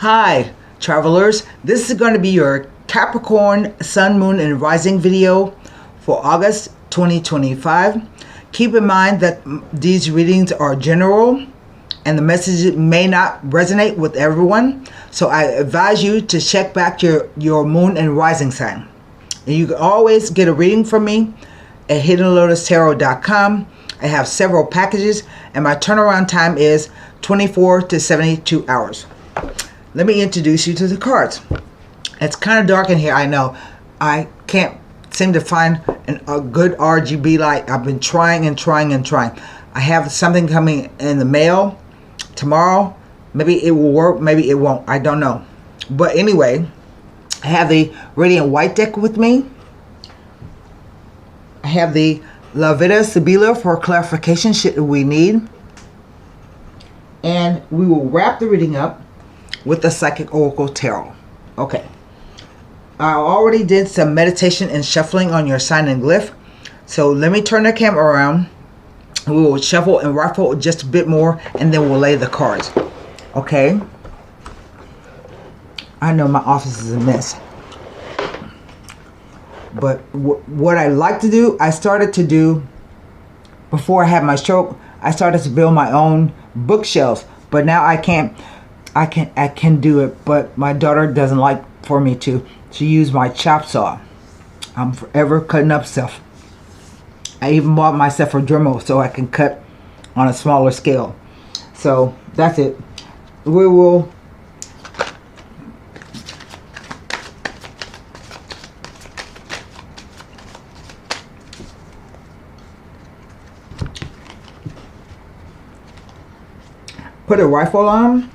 Hi, travelers. This is going to be your Capricorn Sun, Moon, and Rising video for August 2025. Keep in mind that these readings are general and the message may not resonate with everyone. So I advise you to check back your Moon and Rising sign. And you can always get a reading from me at HiddenLotusTarot.com. I have several packages and my turnaround time is 24 to 72 hours. Let me introduce you to the cards. It's kind of dark in here, I know. I can't seem to find a good RGB light. I've been trying and trying and trying. I have something coming in the mail tomorrow. Maybe it will work, maybe it won't. I don't know. But anyway, I have the Radiant White deck with me. I have the La Vida Sibila for clarification should we need. And we will wrap the reading up with the Psychic Oracle Tarot. Okay. I already did some meditation and shuffling on your sign and glyph. So let me turn the camera around. We will shuffle and ruffle just a bit more and then we'll lay the cards. Okay. I know my office is a mess. But what I like to do, I started to do, before I had my stroke, I started to build my own bookshelves. But now I can do it, but my daughter doesn't like for me to use my chop saw. I'm forever cutting up stuff. I even bought myself a Dremel so I can cut on a smaller scale. So that's it. We will put a rifle on.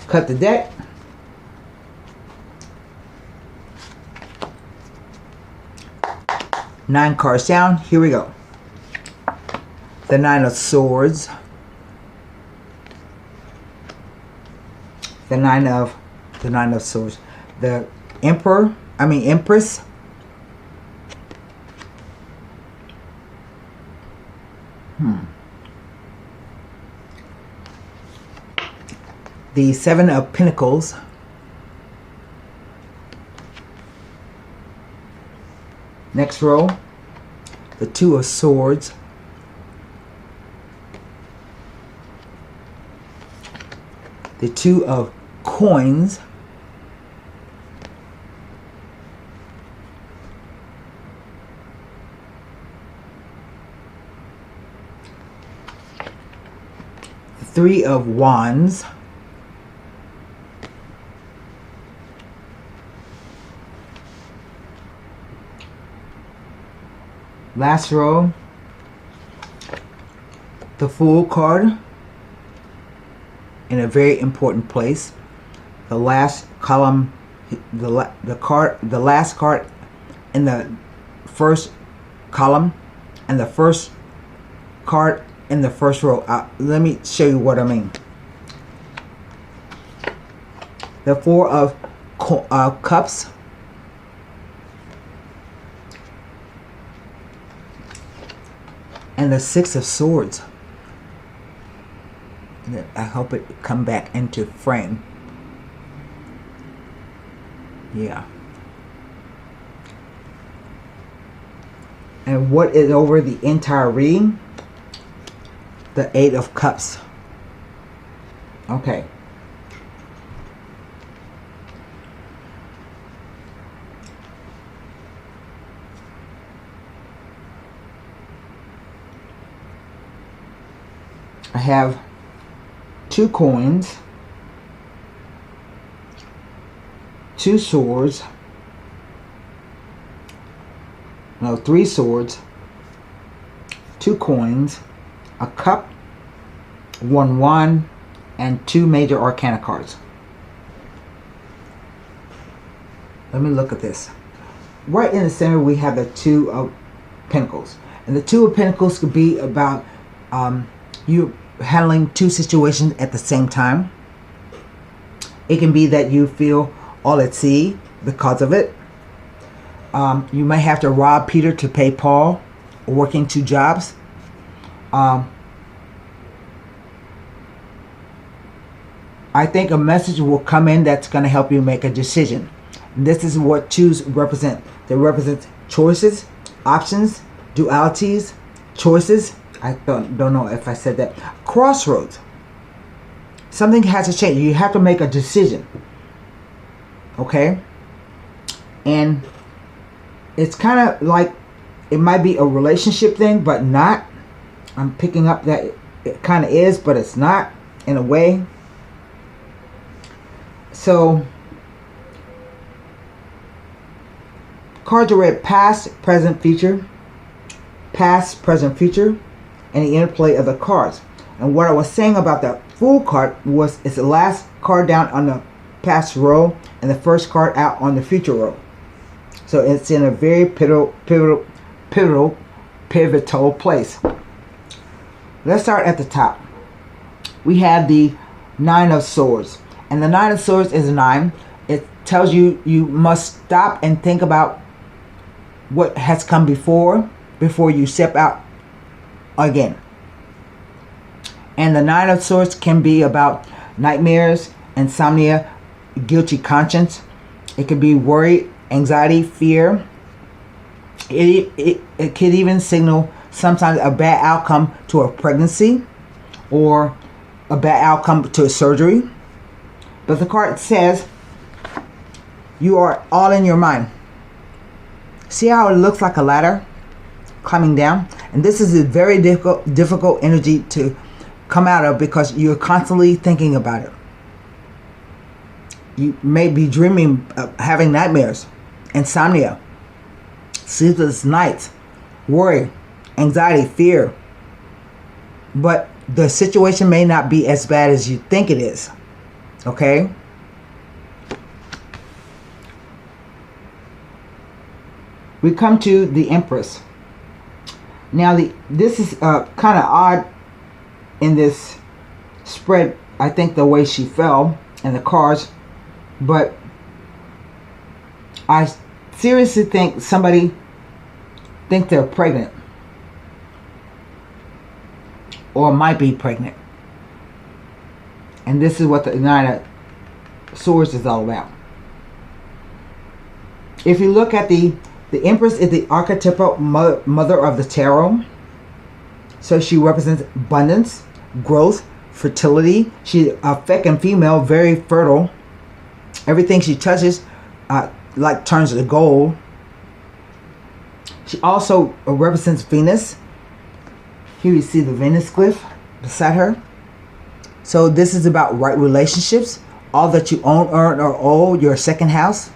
Cut the deck. Nine cards down. Here we go. The Nine of Swords. The Nine of Swords. The Empress. The Seven of Pentacles. Next row, the Two of Swords. The Two of Coins. The Three of Wands. Last row, the Fool card in a very important place. The last column, the last card in the first column, and the first card in the first row. Let me show you what I mean. The Four of Cups. And the Six of Swords. I hope it come back into frame. Yeah. And what is over the entire reading? The Eight of Cups. Okay. I have two coins, two swords, no, three swords, two coins, a cup, one wand, and two major arcana cards. Let me look at this. Right in the center we have the Two of Pentacles. And the Two of Pentacles could be about you handling two situations at the same time. It can be that you feel all at sea because of it. You may have to rob Peter to pay Paul, working two jobs. I think a message will come in that's going to help you make a decision. This is what choose represent. They represent choices, options, dualities, choices. I don't know if I said that. Crossroads. Something has to change. You have to make a decision. Okay? And it's kind of like it might be a relationship thing, but not. I'm picking up that it kind of is, but it's not in a way. So, cards are read past, present, future. Past, present, future. And the interplay of the cards. And what I was saying about the Fool card was it's the last card down on the past row and the first card out on the future row. So it's in a very pivotal place. Let's start at the top. We have the Nine of Swords. And the Nine of Swords is a 9. It tells you you must stop and think about what has come before you step out again. And the Nine of Swords can be about nightmares, insomnia, guilty conscience. It could be worry, anxiety, fear. It could even signal sometimes a bad outcome to a pregnancy or a bad outcome to a surgery. But the card says you are all in your mind. See how it looks like a ladder climbing down? And this is a very difficult energy to come out of because you're constantly thinking about it. You may be dreaming of having nightmares, insomnia, sleepless nights, worry, anxiety, fear. But the situation may not be as bad as you think it is. Okay? We come to the Empress. Now, this is kind of odd in this spread, I think, the way she fell and the cards, but I seriously think somebody think they're pregnant or might be pregnant, and this is what the Nine of Swords is all about. If you look at the Empress is the archetypal mother of the tarot, so she represents abundance, growth, fertility. She's a fecund female, very fertile. Everything she touches like turns to gold. She also represents Venus. Here you see the Venus glyph beside her. So this is about right relationships, all that you own, earn, or owe, your second house.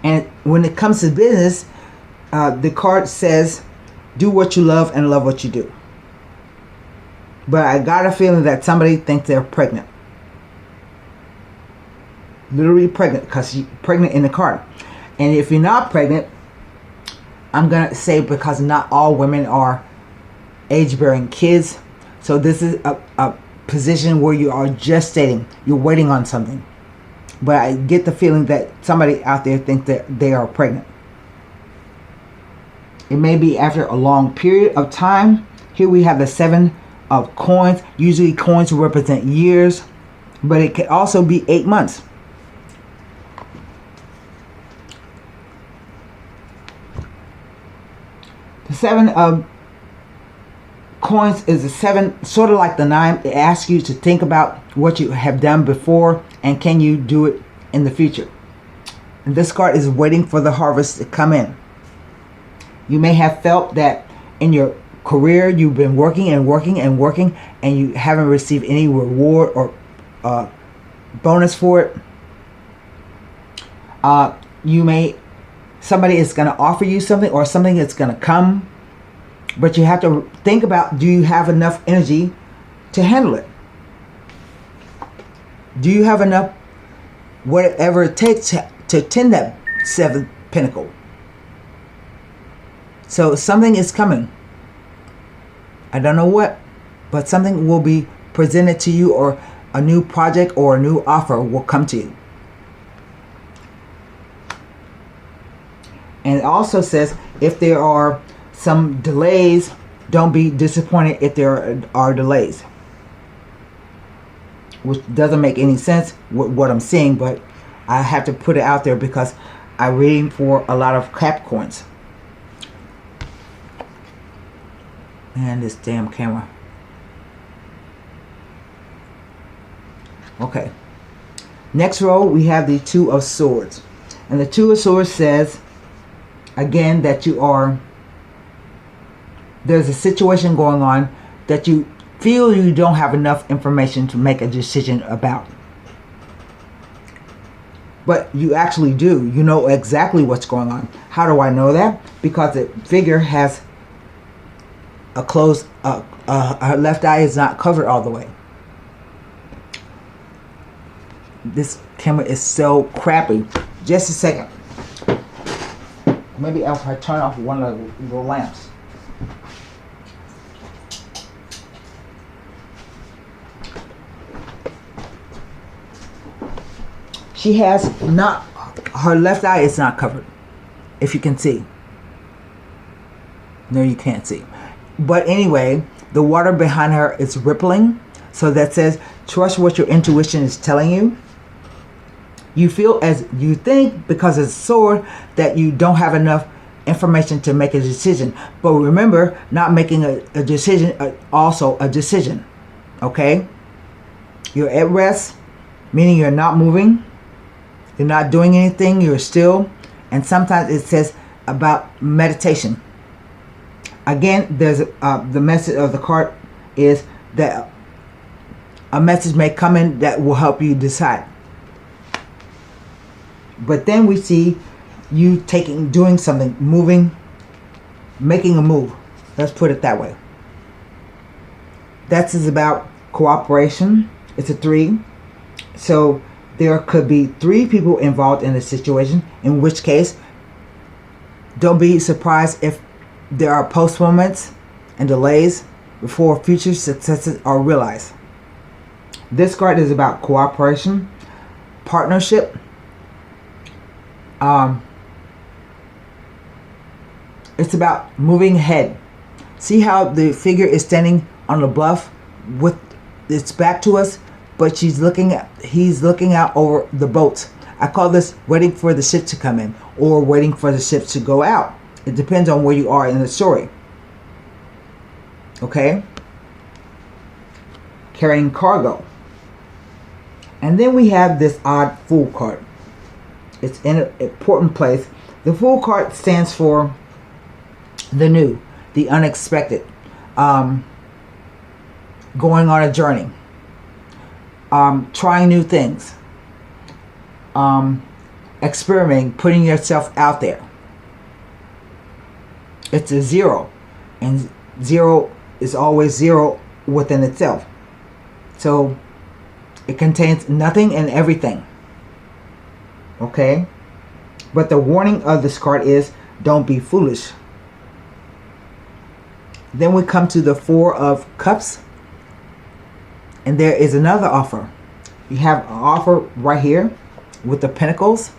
And when it comes to business, the card says, do what you love and love what you do. But I got a feeling that somebody thinks they're pregnant. Literally pregnant, because she's pregnant in the card. And if you're not pregnant, I'm going to say because not all women are age-bearing kids. So this is a position where you are gestating. You're waiting on something. But I get the feeling that somebody out there thinks that they are pregnant. It may be after a long period of time. Here we have the 7 of coins. Usually coins represent years, but it could also be 8 months. The 7 of coins is a 7, sort of like the 9. It asks you to think about what you have done before and can you do it in the future. And this card is waiting for the harvest to come in. You may have felt that in your career you've been working and working and working and you haven't received any reward or bonus for it. Somebody is going to offer you something or something that's going to come, but you have to think about, do you have enough energy to handle it? Do you have enough, whatever it takes to attend that 7th pinnacle? So something is coming. I don't know what, but something will be presented to you, or a new project or a new offer will come to you. And it also says if there are some delays, don't be disappointed if there are delays. Which doesn't make any sense with what I'm seeing, but I have to put it out there because I'm reading for a lot of Capricorns. Man, this damn camera. Okay. Next row, we have the Two of Swords. And the Two of Swords says, again, that there's a situation going on that you feel you don't have enough information to make a decision about. But you actually do. You know exactly what's going on. How do I know that? Because the figure has a closed, her left eye is not covered all the way. This camera is so crappy. Just a second. Maybe if I turn off one of the lamps. She has not, her left eye is not covered, if you can see. No, you can't see. But anyway, the water behind her is rippling. So that says, trust what your intuition is telling you. You feel as you think, because it's a sword, that you don't have enough information to make a decision. But remember, not making a decision, also a decision. Okay? You're at rest, meaning you're not moving. You're not doing anything. You're still. And sometimes it says about meditation. Again, there's the message of the card is that a message may come in that will help you decide. But then we see you doing something, moving, making a move. Let's put it that way. That is about cooperation. It's a 3. So there could be 3 people involved in the situation, in which case, don't be surprised if there are postponements and delays before future successes are realized. This card is about cooperation, partnership. It's about moving ahead. See how the figure is standing on the bluff with its back to us, but he's looking out over the boats. I call this waiting for the ship to come in or waiting for the ship to go out. It depends on where you are in the story. Okay? Carrying cargo. And then we have this odd Fool card. It's in an important place. The Fool card stands for the new, the unexpected, going on a journey, trying new things, experimenting, putting yourself out there. It's a 0, and 0 is always 0 within itself. So it contains nothing and everything. Okay? But the warning of this card is don't be foolish. Then we come to the 4 of Cups. And there is another offer. You have an offer right here with the Pentacles.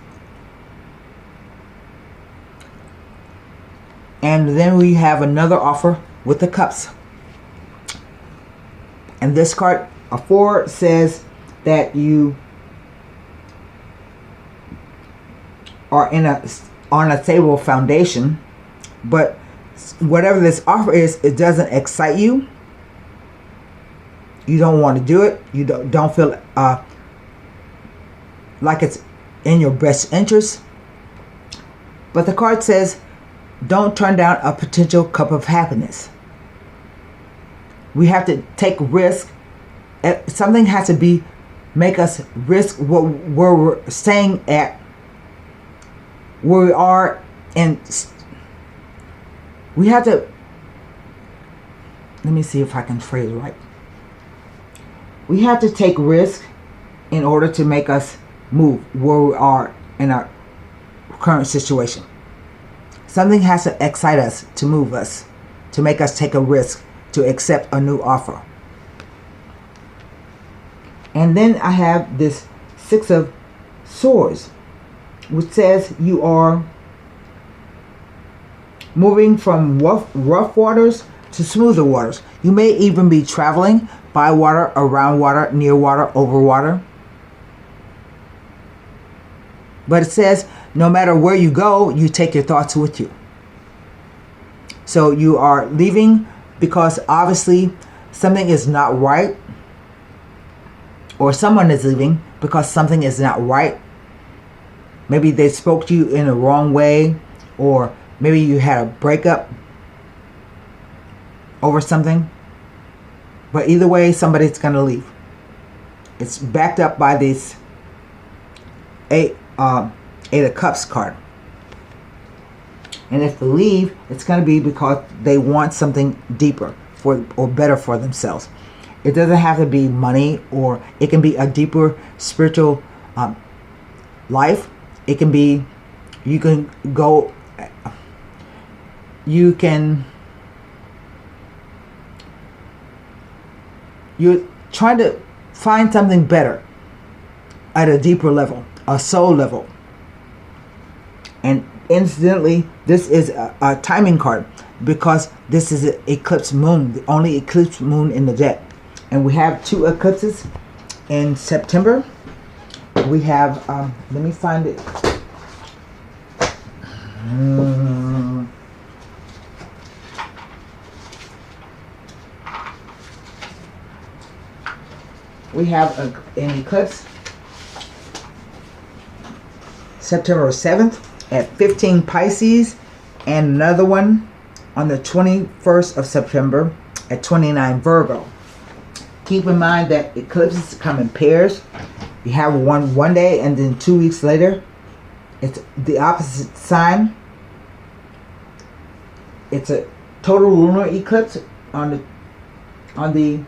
And then we have another offer with the Cups. And this card, a 4, says that you are on a stable foundation, but whatever this offer is, it doesn't excite you. You don't want to do it. You don't feel like it's in your best interest. But the card says, don't turn down a potential cup of happiness. We have to take risk. Something has to make us risk where we're staying at, where we are, and we have to, let me see if I can phrase it right. We have to take risk in order to make us move where we are in our current situation. Something has to excite us, to move us, to make us take a risk, to accept a new offer. And then I have this 6 of Swords, which says you are moving from rough waters to smoother waters. You may even be traveling by water, around water, near water, over water. But it says no matter where you go, you take your thoughts with you. So you are leaving because obviously something is not right, or someone is leaving because something is not right. Maybe they spoke to you in a wrong way, or maybe you had a breakup over something. But either way, somebody's going to leave. It's backed up by this Eight of Cups card. And if they leave, it's going to be because they want something deeper or better for themselves. It doesn't have to be money, or it can be a deeper spiritual life. It can be, you're trying to find something better at a deeper level, a soul level. And incidentally, this is a timing card because this is an eclipse moon, the only eclipse moon in the deck. And we have 2 eclipses in September. We have, let me find it. We have an eclipse September 7th at 15 Pisces, and another one on the 21st of September at 29 Virgo. Keep in mind that eclipses come in pairs. You have one day, and then 2 weeks later, it's the opposite sign. It's a total lunar eclipse on the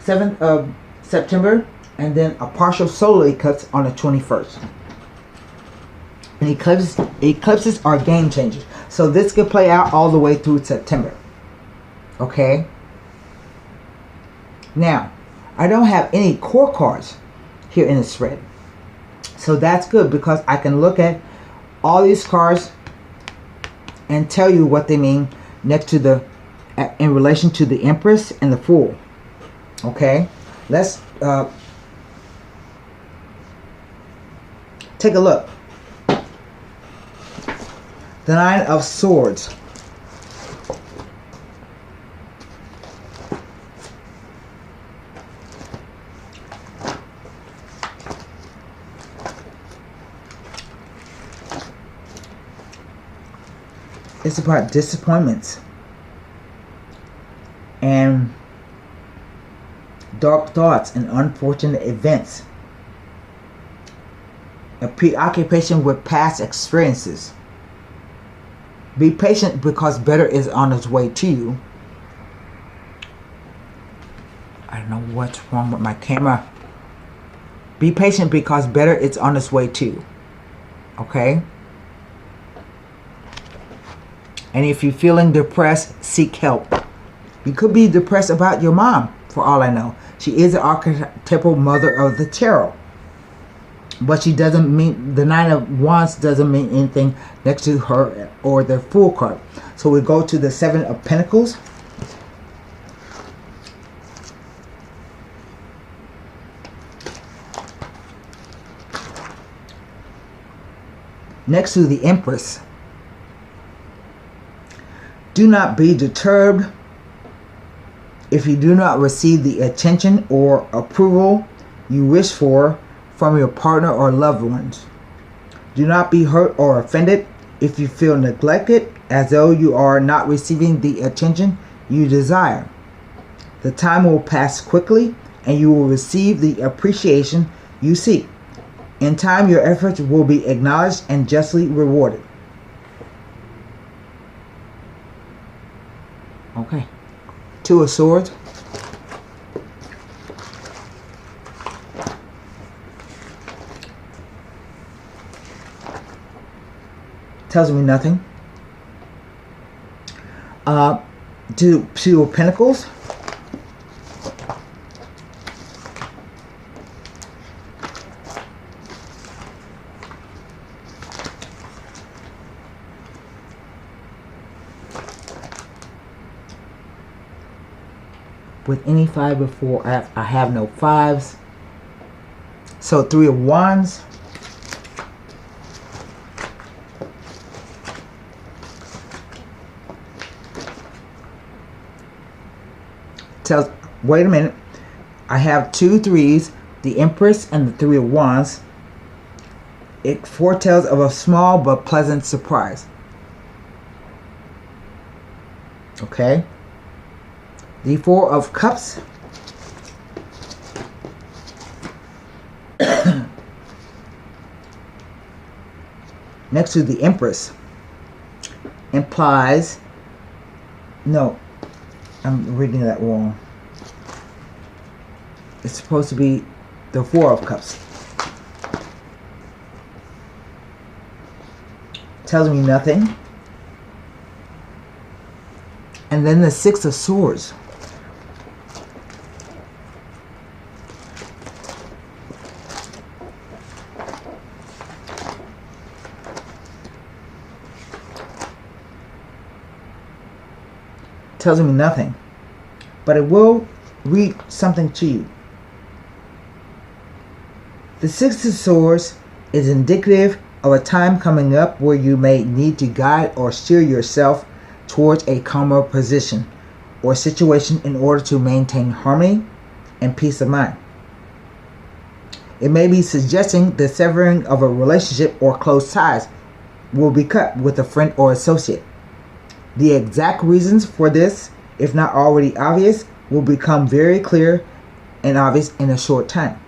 7th of September, and then a partial solar eclipse on the 21st. And eclipses are game changers. So this could play out all the way through September. Okay? Now, I don't have any core cards here in the spread. So that's good because I can look at all these cards and tell you what they mean next to the, in relation to the Empress and the Fool. Okay? Let's take a look. The 9 of Swords. It's about disappointments and dark thoughts and unfortunate events. A preoccupation with past experiences. Be patient because better is on its way to you. I don't know what's wrong with my camera. Be patient because better is on its way to you. Okay? And if you're feeling depressed, seek help. You could be depressed about your mom, for all I know. She is the archetypal mother of the tarot. But she doesn't mean, the 9 of Wands doesn't mean anything next to her or the Fool card. So we go to the 7 of Pentacles. Next to the Empress. Do not be disturbed if you do not receive the attention or approval you wish for from your partner or loved ones. Do not be hurt or offended if you feel neglected, as though you are not receiving the attention you desire. The time will pass quickly and you will receive the appreciation you seek. In time, your efforts will be acknowledged and justly rewarded. Okay. 2 of Swords. Tells me nothing. 2 of Pentacles. with any 5 before. I have no 5s. So 3 of Wands. Tells, wait a minute, I have 2 3s, the Empress and the 3 of Wands. It foretells of a small but pleasant surprise. Okay. The 4 of Cups. Next to the Empress implies, no, I'm reading that wrong. It's supposed to be the 4 of Cups. Tells me nothing. And then the 6 of Swords. Tells me nothing, but it will read something to you. The 6 of Swords is indicative of a time coming up where you may need to guide or steer yourself towards a calmer position or situation in order to maintain harmony and peace of mind. It may be suggesting the severing of a relationship or close ties will be cut with a friend or associate. The exact reasons for this, if not already obvious, will become very clear and obvious in a short time.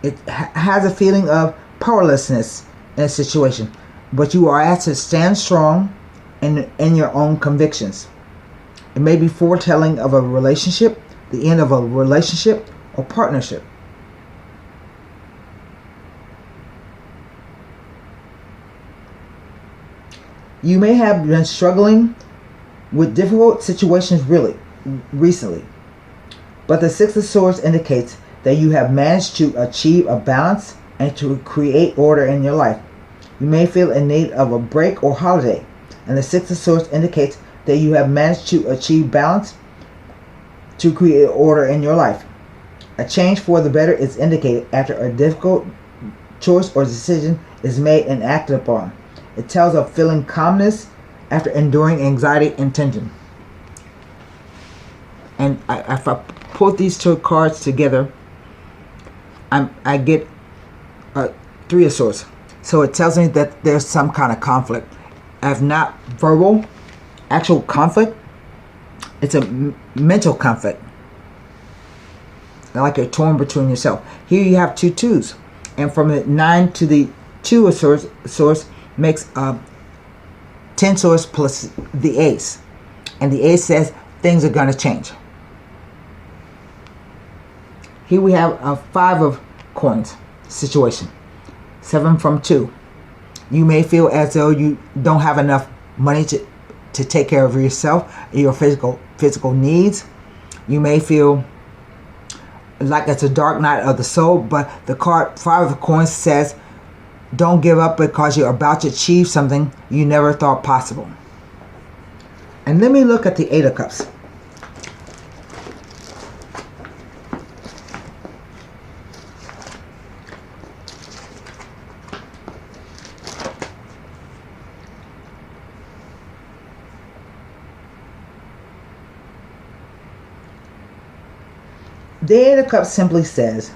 It has a feeling of powerlessness in a situation, but you are asked to stand strong in your own convictions. It may be foretelling of a relationship, the end of a relationship or partnership. You may have been struggling with difficult situations recently, but the 6 of Swords indicates that you have managed to achieve a balance and to create order in your life. You may feel in need of a break or holiday, and the 6 of Swords indicates that you have managed to achieve balance to create order in your life. A change for the better is indicated after a difficult choice or decision is made and acted upon. It tells of feeling calmness after enduring anxiety and tension. And if I put these 2 cards together, I get 3 of Swords. So it tells me that there's some kind of conflict. If not verbal, actual conflict, it's a mental conflict. Like you're torn between yourself. Here you have 2 2s. And from the 9 to the 2 of Swords makes 10 Swords plus the Ace. And the Ace says things are going to change. Here we have a 5 of Coins situation. 7 from 2. You may feel as though you don't have enough money to take care of yourself, your physical needs. You may feel like it's a dark night of the soul, but the card 5 of Coins says don't give up because you're about to achieve something you never thought possible. And let me look at the 8 of Cups. The 8 of Cups simply says,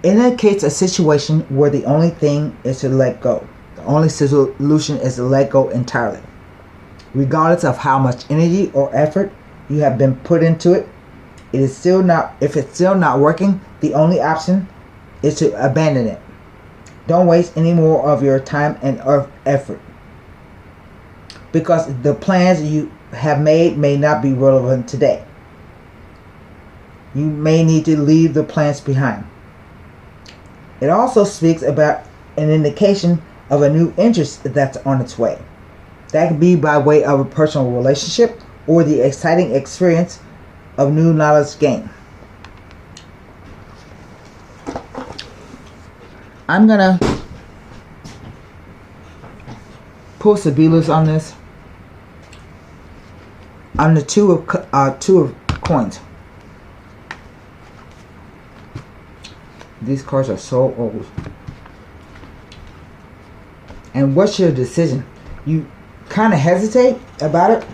it indicates a situation where the only thing is to let go. The only solution is to let go entirely. Regardless of how much energy or effort you have been put into it, if it's still not working, the only option is to abandon it. Don't waste any more of your time and effort, because the plans you have made may not be relevant today. You may need to leave the plans behind. It also speaks about an indication of a new interest that's on its way. That could be by way of a personal relationship or the exciting experience of new knowledge gained. I'm gonna pull Sabila's on this. on the two of coins. These cards are so old. And what's your decision? You kind of hesitate about it,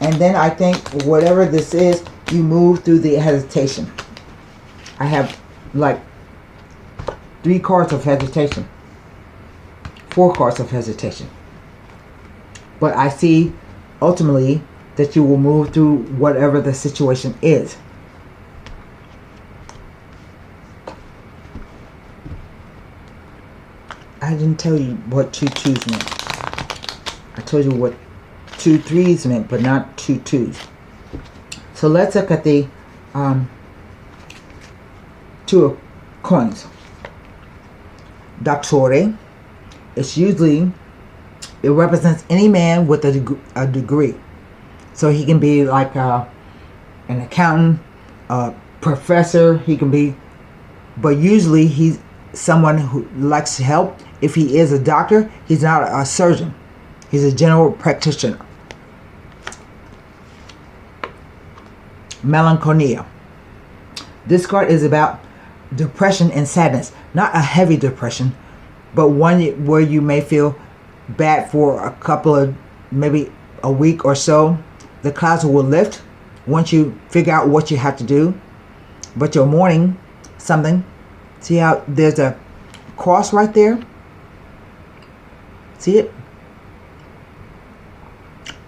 and then I think whatever this is, you move through the hesitation. I have like 3 cards of hesitation, 4 cards of hesitation. But I see ultimately that you will move through whatever the situation is. I didn't tell you what 2 2s meant. I told you what 2 3s meant, but not 2 2s. So let's look at the 2 of coins. Doctore. It's usually, it represents any man with a degree. So he can be like an accountant, a professor, he can be, but usually he's someone who likes to help. If he is a doctor, he's not a surgeon. He's a general practitioner. Melancholia. This card is about depression and sadness. Not a heavy depression, but one where you may feel bad for a couple of, maybe a week or so. The clouds will lift once you figure out what you have to do. But you're mourning something. See how there's a cross right there? See it?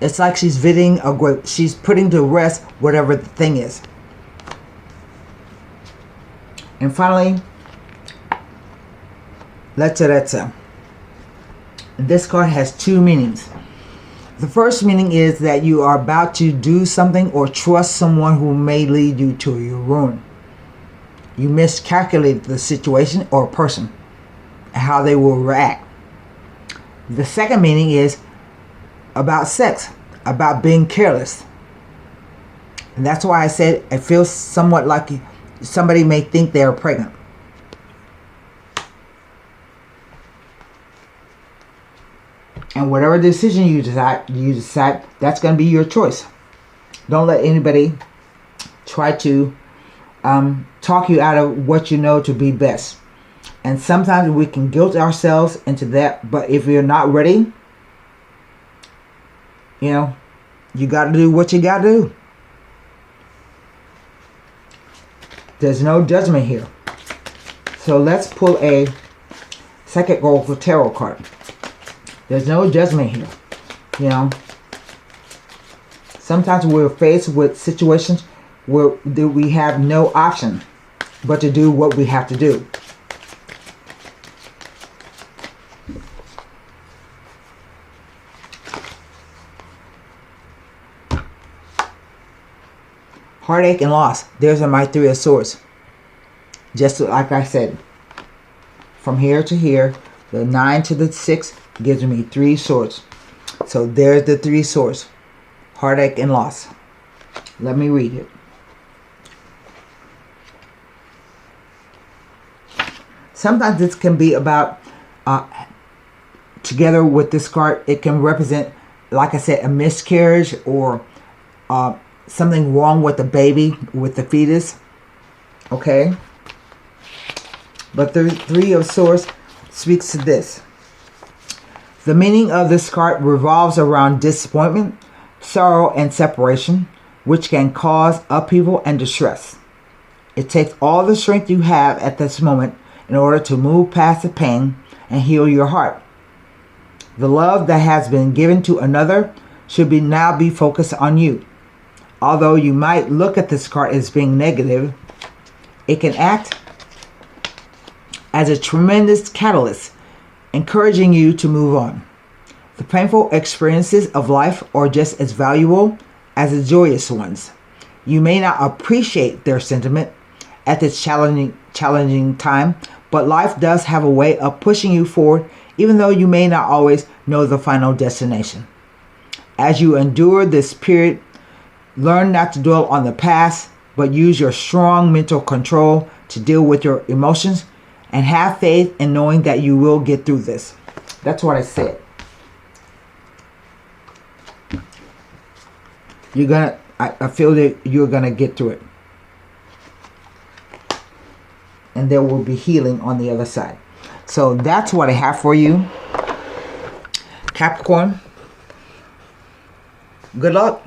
It's like she's visiting a grave. She's putting to rest whatever the thing is. And finally, Letterezza. This card has 2 meanings. The first meaning is that you are about to do something or trust someone who may lead you to your ruin. You miscalculate the situation or person and how they will react. The second meaning is about sex, about being careless. And that's why I said it feels somewhat like somebody may think they are pregnant. And whatever decision you decide, that's going to be your choice. Don't let anybody try to talk you out of what you know to be best. And sometimes we can guilt ourselves into that, but if you're not ready, you know, you got to do what you got to do. There's no judgment here. So let's pull a second Oracle Tarot card. There's no judgment here. You know, sometimes we're faced with situations where we have no option but to do what we have to do. Heartache and loss. There's my 3 of Swords. Just like I said, from here to here, the 9 to the 6 gives me 3 swords. So there's the 3 swords. Heartache and loss. Let me read it. Sometimes this can be about, together with this card, it can represent, like I said, a miscarriage or something wrong with the baby, with the fetus. Okay? But the 3 of Swords speaks to this. The meaning of this card revolves around disappointment, sorrow, and separation, which can cause upheaval and distress. It takes all the strength you have at this moment in order to move past the pain and heal your heart. The love that has been given to another should now be focused on you. Although you might look at this card as being negative, it can act as a tremendous catalyst, encouraging you to move on. The painful experiences of life are just as valuable as the joyous ones. You may not appreciate their sentiment at this challenging time, but life does have a way of pushing you forward, even though you may not always know the final destination. As you endure this period, learn not to dwell on the past, but use your strong mental control to deal with your emotions, and have faith in knowing that you will get through this. That's what I said. I feel that you're gonna get through it, and there will be healing on the other side. So that's what I have for you, Capricorn. Good luck.